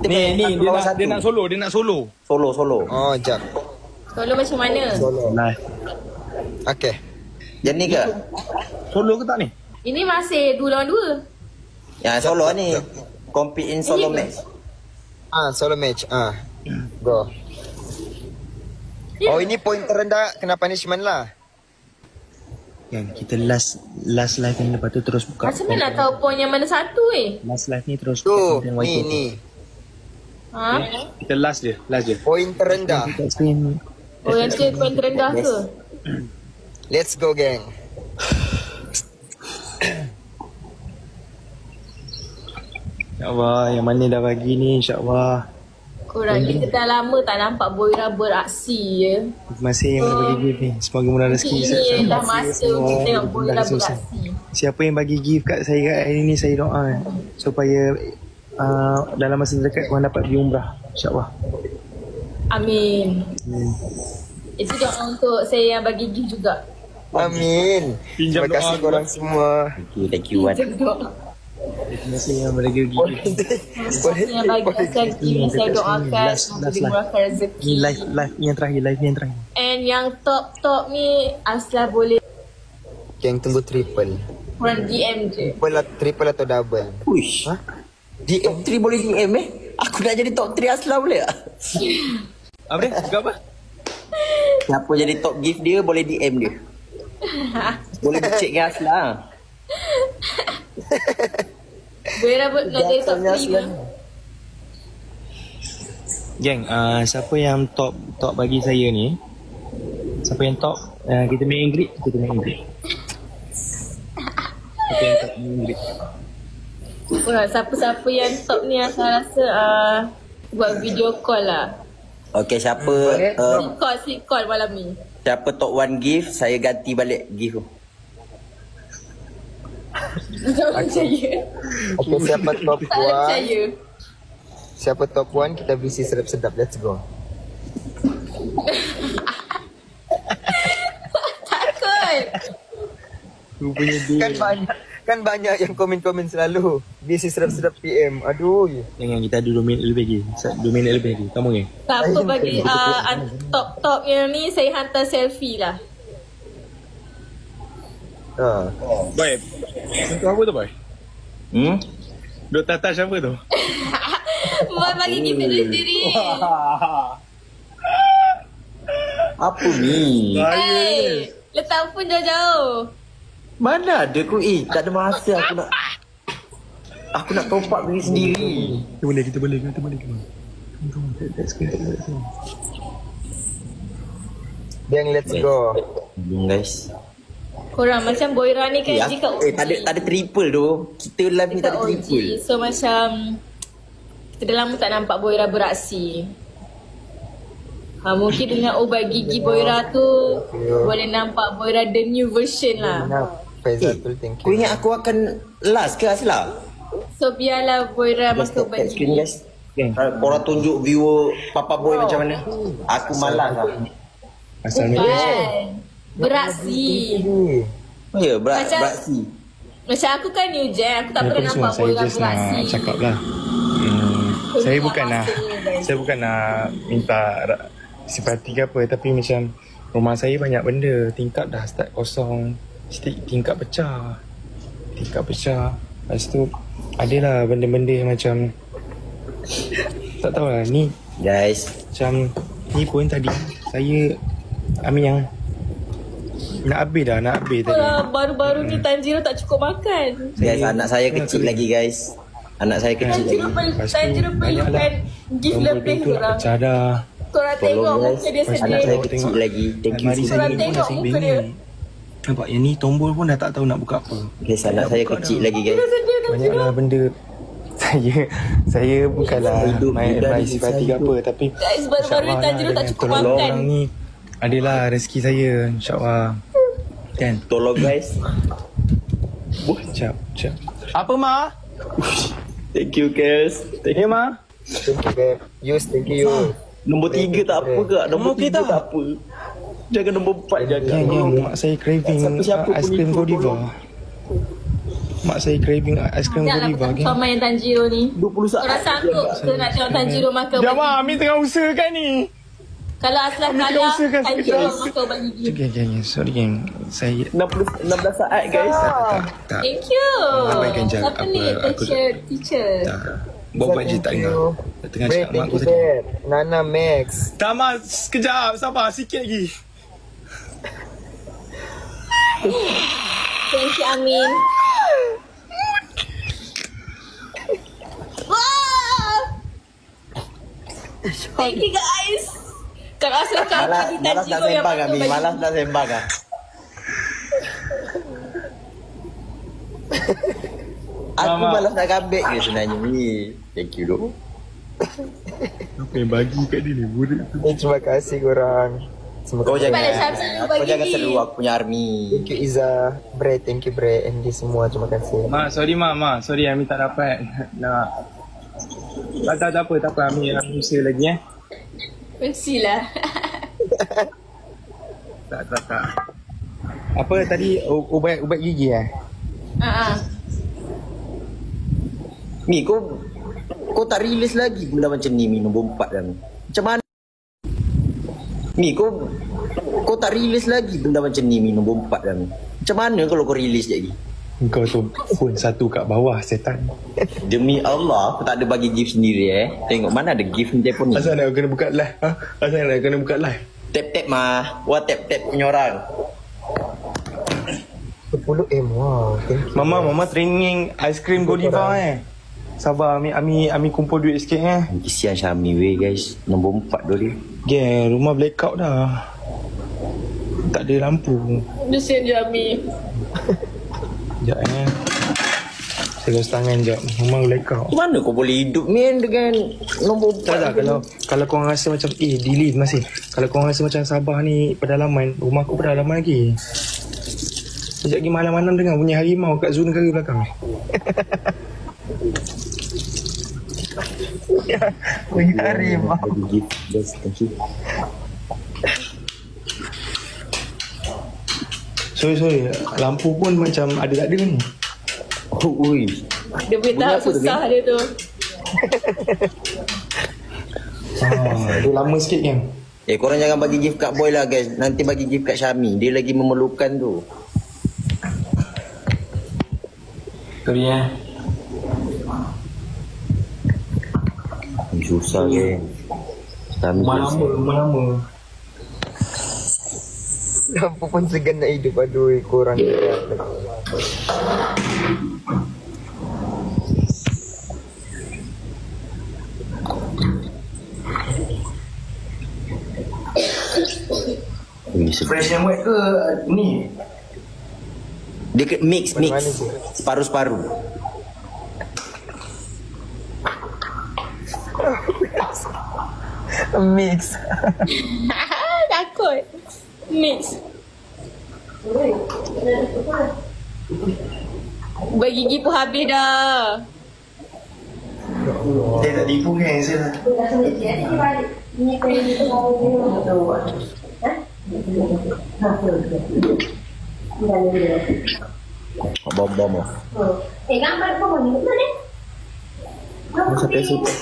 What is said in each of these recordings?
Ni dia nak solo, Solo. Oh, jap. Solo macam mana? Live. Okay. Yang ni ke? Solo ke tak ni? Ini masih 2 lawan 2. Yang solo ni. Compete in solo Ini ke? match. Solo match. Go. Oh, ini poin terendah kena punishment lah. Kan kita last live ni, lepas tu terus buka. Macam mana nak tahu poin yang mana satu Last live ni terus Tu, buka content white ni. Ha? Kita last je. Poin terendah. Kita screen. Oh yang tu poin terendah ke? Let's go, geng. InsyaAllah, yang mana dah bagi ni, insyaAllah. Korang ni kita dah lama tak nampak Boira beraksi ya. Masih yang bagi gift ni. Semoga murah rezeki. Ini dah masa kita tengok Boira beraksi. Siapa yang bagi gift kat saya kat hari ni, saya doa supaya dalam masa terdekat korang dapat pergi umrah, insyaAllah. Amin. Itu doa untuk saya yang bagi gift juga. Amin. Pinjam Terima kasih doa. korang semua. Thank you Wan. Terima kasih yang bagi gift. Yang bagi rezeki saya doakan semoga dimurahkan rezeki. Ni live ni yang terakhir, And yang top ni asal boleh Geng, tunggu triple. korang DM je. Triple atau double? Uish. Top 3 boleh DM Aku nak jadi top 3 Aslam boleh tak? Apa dia? Cakap apa? Siapa jadi top gift dia boleh DM dia. Boleh dicek dengan Aslam. Boira nak jadi top 3 ke? Geng, siapa yang top bagi saya ni, siapa yang top, kita main Ingrid. Siapa yang top main Ingrid? Siapa-siapa yang top ni saya rasa buat video call lah. Okay, siapa Sleep call malam ni. siapa top 1 gift, saya ganti balik gift tu. Tak percaya. Okay, siapa top Tak percaya. 1? Siapa top 1? Kita visi sedap-sedap. Let's go. Takut. Rupanya dia. Kan banyak yang komen-komen selalu. Visi sedap-sedap PM. Aduh. Jangan, kita ada 2 minit lebih lagi. 2 minit lebih lagi. Kamu ni? Siapa bagi top yang ni saya hantar selfie lah. Boy, untuk apa tu boy? Duk touch apa tu? Boy bagi kita sendiri. Apa ni? Letak pun jauh-jauh. Mana ada aku? Tak ada masa aku nak top up diri sendiri. Kita boleh. Geng, let's go. Guys. Korang macam Boira ni kan dia kat OG. Tak ada triple tu. Kita live ni tak ada triple. So macam kita dah lama tak nampak Boira beraksi. Mungkin dengan ubat gigi Boira tu boleh nampak Boira the new version lah. Faizatul, thank Kau you. ingat aku akan last ke Asla? So biarlah Boira masuk ubat Screen gigi. guys. Korang tunjuk viewer Papa Boy macam mana. Aku malas lah. Asalnya Kan beraksi. Oh ya, Macam- beraksi. Macam aku kan new gen, aku tak pernah nampak saya Boira just nak beraksi. cakap lah. Saya bukan nak minta simpati ke apa, tapi macam rumah saya banyak benda, tingkap dah start kosong, tingkap pecah. Lepas tu adalah benda-benda yang macam tak tahulah ni Guys, macam ni pun tadi saya Amin yang nak habis tadi. Baru-baru ni Tanjiro tak cukup makan. guys, anak saya kecil lagi guys. Anak saya kecil lagi. Tanjiro perlukan gift lebih tu nak korang. pecah dah. Korang tengok Tolong guys, muka dia anak saya sedih. kecil lagi. Thank you. Mari so saya Korang pun tengok masih muka dia. bingung. Nampak yang ni tombol pun dah tak tahu nak buka apa. Guys, anak saya kecil lagi guys. Dia sedih Tanjiro. Banyaklah benda. Saya bukanlah Hidup main muda advice ni simpati ke saya apa, tapi Guys, baru-baru ni Tanjiro tak cukup tolong makan. orang ni adalah rezeki saya, insyaAllah. Kan? Tolong guys. Cap. Apa Ma? Thank you guys. Ya Ma? Thank you, babe. Yus, thank you. Nombor 3 tak apa ke? Nombor 3 tak apa. Jangan nombor 4 jangan. Yang mak saya craving Siapa-siapa pun aiskrim ikut Godiva. Mak saya craving aiskrim Janganlah Godiva aku comel yang Tanjiro ni. 20 saat. Korang sanggup ke nak tengok Tanjiro makan Jom ubat mak, gigi? Amin tengah usahakan ni. Kalau Aslan Amin tengah kalah, usahakan Tanjiro sekejap. makan ubat gigi. Okay, sorry geng. Saya 16 saat guys. tak. Thank you. Abaikan je Siapa ni? Teacher. Tak. Buat je tak dengar. Tak tengah Brad, cakap mak thank aku you, tadi. Brad. Nana Max. Tak mak, sekejap. Sabar, sikit lagi. Thank you, Amin. Wah! Thank you guys. Kalau Aslan kalah, Malas nak sembang kami. Malas nak sembang ah. Aku Mama. malas nak kambing ke sebenarnya ni. Thank you dok. Apa yang bagi kat dia ni? Burik tu. Terima kasih korang. Semoga Kau jangan, Pada Syamsi kau bagi jangan ni. seru aku punya army. Thank you Iza, Brad, thank you Brad, Andy semua, terima kasih. Mak, sorry mak. Sorry Amin tak dapat. Nak. Tak apa. Amin usaha lagi Mestilah. Tak. Apa tadi ubat gigi Mi kau tak release lagi benda macam ni Mi nombor 4 dah Mi. Macam mana? Mi kau tak release lagi benda macam ni Mi nombor 4 dah Mi. Macam mana kalau kau release lagi? Kau tu phone satu kat bawah setan. Demi Allah aku tak ada bagi gift sendiri Tengok mana ada gift ni telefon ni. Asal nak kena buka live? Asal nak kena buka live? Tap mah. Wah tap punya orang. 10M, wow, thank you. Mama training aiskrim Godiva Sabar Ami kumpul duit sikit Kesian Syami weh guys. Nombor 4 dulu dia. Geng, rumah blackout dah. Tak ada lampu. Kesian je Amin. Sekejap Saya gosok tangan sekejap. Rumah blackout. Macam mana kau boleh hidup Min dengan nombor 4? Tak, kalau korang rasa macam delete masih. Kalau korang rasa macam Sabah ni pedalaman, rumah aku pedalaman lagi. Sekejap lagi malam-malam dengar bunyi harimau kat zoo negara belakang. Punya harimau. Gift guys. Thank you. Sorry. Lampu pun macam ada tak ada ni. Oh, ui. Dia punya tahap apa tu, susah dia tu. Dia lama sikit kan. Korang jangan bagi gift kat boy lah guys. Nanti bagi gift kat Syami. Dia lagi memerlukan tu. Sorry Susah ke. Syami Rumah lama. Lampu pun segan nak hidup, aduh korang. Fresh and wet ke ni? Dia mix. Mana tu? Separuh-separuh. Mix. Takut. Mix. Ubat gigi pun habis dah. Saya tak tipu kan saya. Bom-bom lah. Gambar pun ni mana? Sampai situ.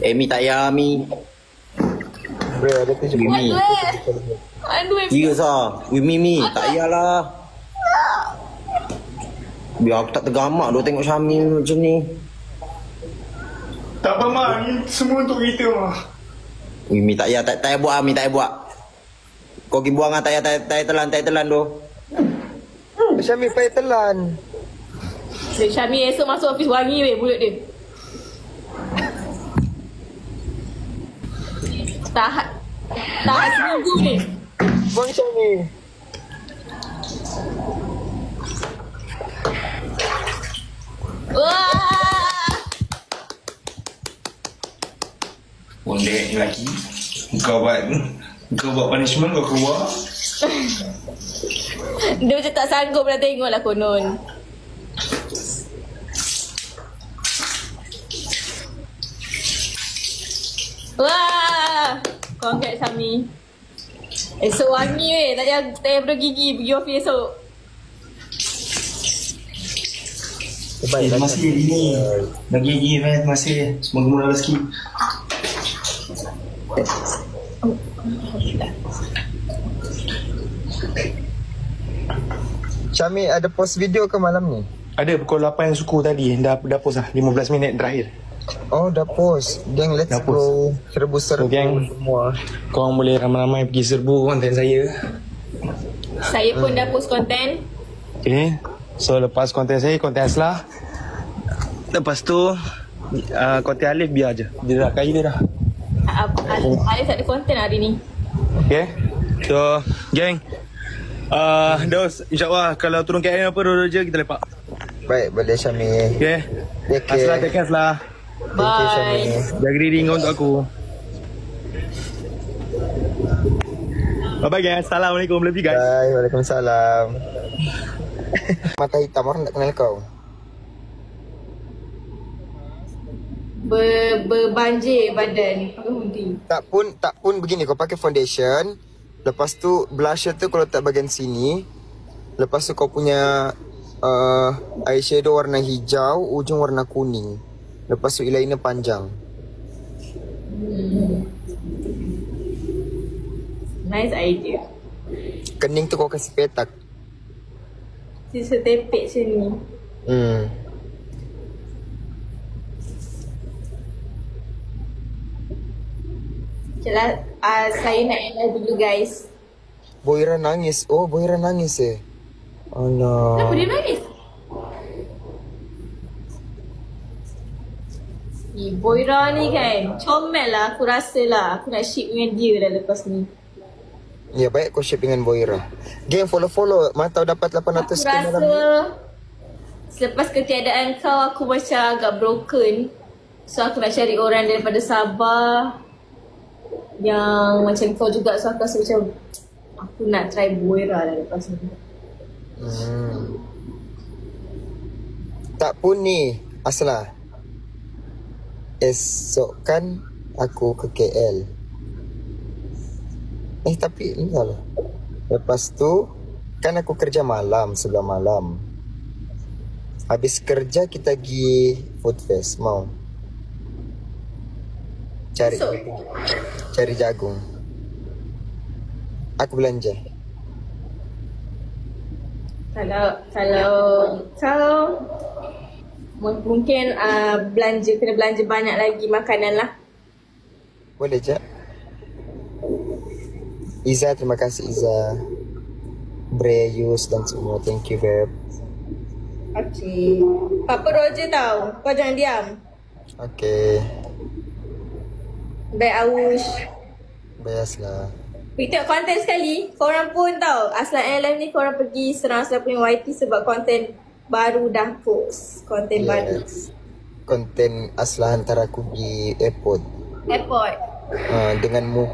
Mi tak payah Mi. Bro, ada tu juga. Mi. Aduh. Serius lah. Mi. Tak payahlah. Biar aku tak tergamak duk tengok Syami macam ni. Tak apa mak, ni semua untuk kita mak. Mi tak payah. Tak payah buat Mi, tak payah buat. Kau pergi buang lah. Tak payah telan tu. Syami payah telan. Syami esok masuk office wangi weh mulut dia. Tahan seminggu ni. Buang Syami. Wah. Bondek lelaki. Kau buat punishment kau keluar. Dia macam tak sanggup nak tengok lah konon. Wah. Congrats Syami. Esok wangi weh. Tak payah pergi office esok. Baiklah. Terima kasih ini. Bagi terima kasih. Semoga murah rezeki. Syami ada post video ke malam ni? Ada pukul 8 suku tadi. Dah post lah. 15 minit terakhir. Oh dah post. Gang let's Dah go. Serbu-serbu So, gang. semua. Korang boleh ramai-ramai pergi serbu konten saya. Saya pun dah post konten. Okay. So lepas konten saya, konten Aslah. Lepas tu konten Alif biar je. Dia dah kaya dia dah. Alif tak ada konten hari ni. Okay. So gang, Dos, insyaAllah kalau turun KL apa dua je kita lepak. Baik, boleh Syami. Okay. Okay. Aslah, take care Aslah. Thank you Syami. Jaga diri kau untuk aku. Bye-bye guys. Assalamualaikum. Love you guys. Bye, waalaikumsalam. Mata hitam orang tak kenal kau. Berbanjir badan. Pakai hoodie. Tak pun begini, kau pakai foundation. Lepas tu blusher tu kau letak bahagian sini. Lepas tu kau punya eyeshadow warna hijau, ujung warna kuning. Lepas tu eyeliner panjang. Nice idea. Kening tu kau kasih petak. Sisa tepek macam ni. Macam saya nak live dulu guys. Boira nangis. Oh, Boira nangis Alah. Kenapa dia nangis? Boira ni kan comel lah, aku rasa lah. Aku nak ship dengan dia dah lepas ni. Ya, baik kau share dengan Boira. Game follow. Mantau dapat 800 Aku sekian rasa malam ni. selepas ketiadaan kau, aku macam agak broken. So aku nak cari orang daripada Sabah yang macam kau juga. So aku rasa macam aku nak try Boira lah lepas ni. Tak pun ni Aslah, esok kan aku ke KL. Tapi enggak lah. Lepas tu kan aku kerja malam, sebelah malam. Habis kerja kita pergi food fest. Mau cari jagung. Aku belanja. Kalau kau mungkin kena belanja banyak lagi makanan lah. Boleh je. Iza, terima kasih Iza. Breyus dan semua. Thank you Beb. Okay. Papa Roger tau. Kau jangan diam. Okay. Baik Awush. Biaslah. Kita konten sekali. Korang pun tau. Aslan Airline ni korang pergi serang Aslan punya YT sebab konten baru dah post. Konten baru. Konten Aslah hantar aku di airport. Airport. Dengan muka